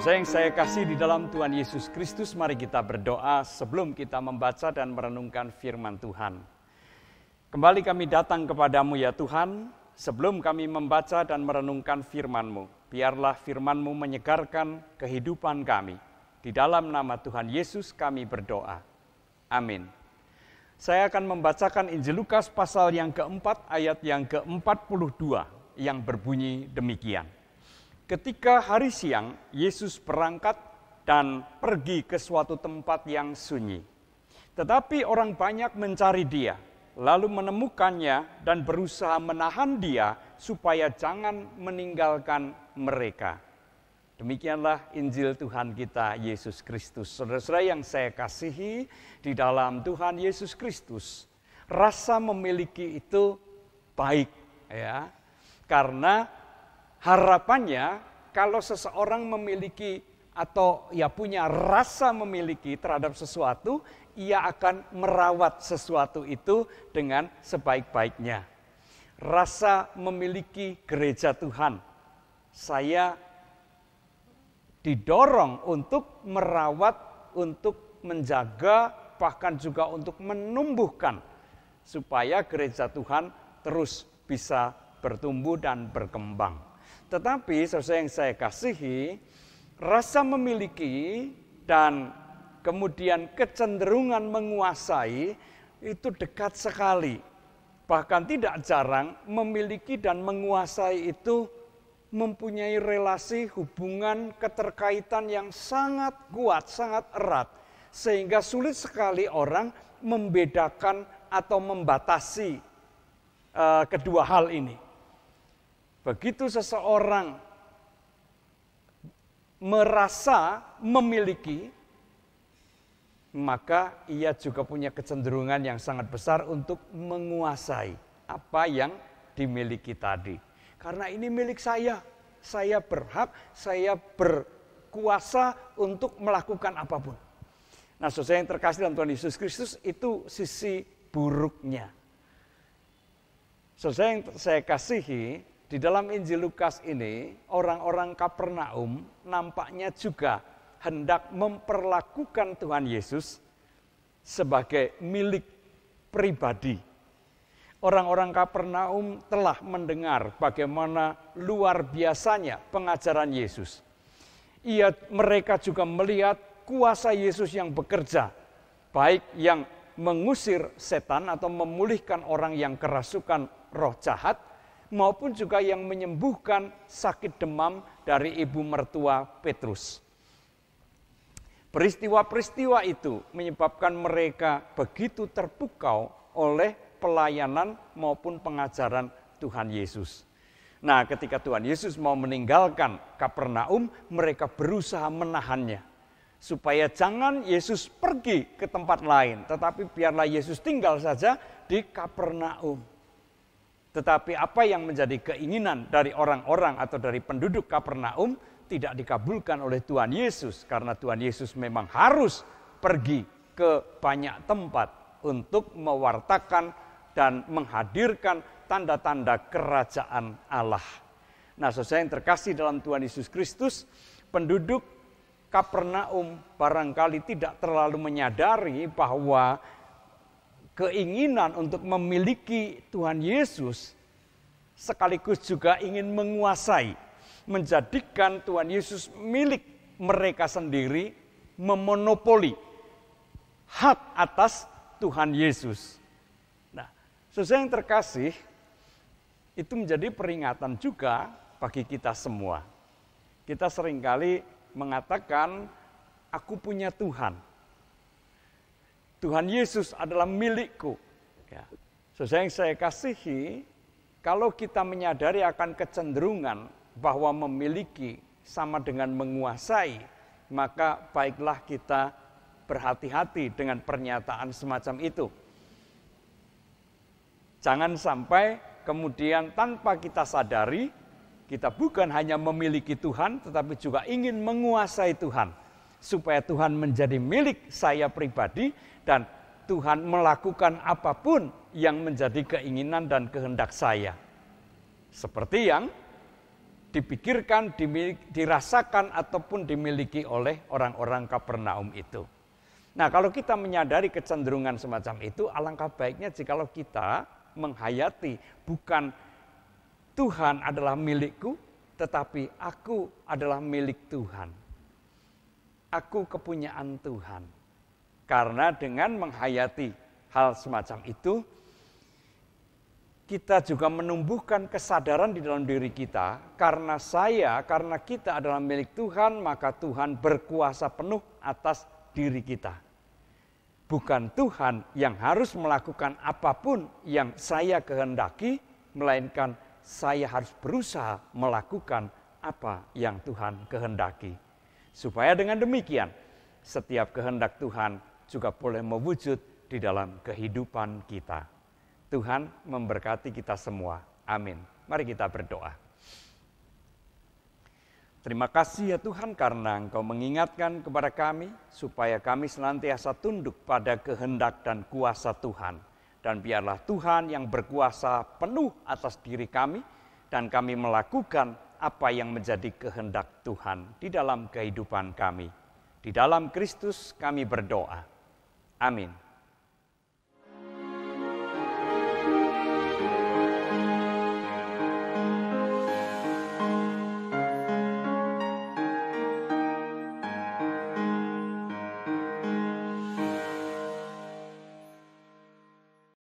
Saudara yang saya kasih di dalam Tuhan Yesus Kristus, mari kita berdoa sebelum kita membaca dan merenungkan firman Tuhan. Kembali kami datang kepadamu ya Tuhan, sebelum kami membaca dan merenungkan firman-Mu. Biarlah firman-Mu menyegarkan kehidupan kami. Di dalam nama Tuhan Yesus kami berdoa. Amin. Saya akan membacakan Injil Lukas pasal yang keempat, ayat yang ke-42, yang berbunyi demikian. Ketika hari siang, Yesus berangkat dan pergi ke suatu tempat yang sunyi. Tetapi orang banyak mencari dia, lalu menemukannya dan berusaha menahan dia supaya jangan meninggalkan mereka. Demikianlah Injil Tuhan kita Yesus Kristus. Saudara-saudara yang saya kasihi di dalam Tuhan Yesus Kristus, rasa memiliki itu baik ya. Karena harapannya kalau seseorang memiliki atau ya punya rasa memiliki terhadap sesuatu, ia akan merawat sesuatu itu dengan sebaik-baiknya. Rasa memiliki gereja Tuhan, saya didorong untuk merawat, untuk menjaga, bahkan juga untuk menumbuhkan supaya gereja Tuhan terus bisa bertumbuh dan berkembang. Tetapi saudara yang saya kasihi, rasa memiliki dan kemudian kecenderungan menguasai itu dekat sekali. Bahkan tidak jarang memiliki dan menguasai itu mempunyai relasi hubungan keterkaitan yang sangat kuat, sangat erat. Sehingga sulit sekali orang membedakan atau membatasi kedua hal ini. Begitu seseorang merasa memiliki, maka ia juga punya kecenderungan yang sangat besar untuk menguasai apa yang dimiliki tadi. Karena ini milik saya berhak, saya berkuasa untuk melakukan apapun. Nah, saudara yang terkasih dalam Tuhan Yesus Kristus, itu sisi buruknya. Saudara yang saya kasihi, di dalam Injil Lukas ini, orang-orang Kapernaum nampaknya juga hendak memperlakukan Tuhan Yesus sebagai milik pribadi. Orang-orang Kapernaum telah mendengar bagaimana luar biasanya pengajaran Yesus. Mereka juga melihat kuasa Yesus yang bekerja, baik yang mengusir setan atau memulihkan orang yang kerasukan roh jahat, maupun juga yang menyembuhkan sakit demam dari ibu mertua Petrus. Peristiwa-peristiwa itu menyebabkan mereka begitu terpukau oleh pelayanan maupun pengajaran Tuhan Yesus. Nah, ketika Tuhan Yesus mau meninggalkan Kapernaum, mereka berusaha menahannya. Supaya jangan Yesus pergi ke tempat lain, tetapi biarlah Yesus tinggal saja di Kapernaum. Tetapi apa yang menjadi keinginan dari orang-orang atau dari penduduk Kapernaum tidak dikabulkan oleh Tuhan Yesus. Karena Tuhan Yesus memang harus pergi ke banyak tempat untuk mewartakan dan menghadirkan tanda-tanda kerajaan Allah. Nah, saudara yang terkasih dalam Tuhan Yesus Kristus, penduduk Kapernaum barangkali tidak terlalu menyadari bahwa keinginan untuk memiliki Tuhan Yesus sekaligus juga ingin menguasai, menjadikan Tuhan Yesus milik mereka sendiri, memonopoli hak atas Tuhan Yesus. Nah, saudara yang terkasih, itu menjadi peringatan juga bagi kita semua. Kita seringkali mengatakan, aku punya Tuhan. Tuhan Yesus adalah milikku. Ya. Saudara yang saya kasihi, kalau kita menyadari akan kecenderungan bahwa memiliki sama dengan menguasai, maka baiklah kita berhati-hati dengan pernyataan semacam itu. Jangan sampai kemudian tanpa kita sadari, kita bukan hanya memiliki Tuhan, tetapi juga ingin menguasai Tuhan. Supaya Tuhan menjadi milik saya pribadi, dan Tuhan melakukan apapun yang menjadi keinginan dan kehendak saya. Seperti yang dipikirkan, dirasakan ataupun dimiliki oleh orang-orang Kapernaum itu. Nah, kalau kita menyadari kecenderungan semacam itu, alangkah baiknya jikalau kita menghayati bukan Tuhan adalah milikku, tetapi aku adalah milik Tuhan. Aku kepunyaan Tuhan. Karena dengan menghayati hal semacam itu, kita juga menumbuhkan kesadaran di dalam diri kita, karena kita adalah milik Tuhan, maka Tuhan berkuasa penuh atas diri kita. Bukan Tuhan yang harus melakukan apapun yang saya kehendaki, melainkan saya harus berusaha melakukan apa yang Tuhan kehendaki. Supaya dengan demikian, setiap kehendak Tuhan juga boleh mewujud di dalam kehidupan kita. Tuhan memberkati kita semua. Amin. Mari kita berdoa. Terima kasih ya Tuhan karena Engkau mengingatkan kepada kami supaya kami senantiasa tunduk pada kehendak dan kuasa Tuhan. Dan biarlah Tuhan yang berkuasa penuh atas diri kami dan kami melakukan apa yang menjadi kehendak Tuhan di dalam kehidupan kami. Di dalam Kristus kami berdoa. Amin.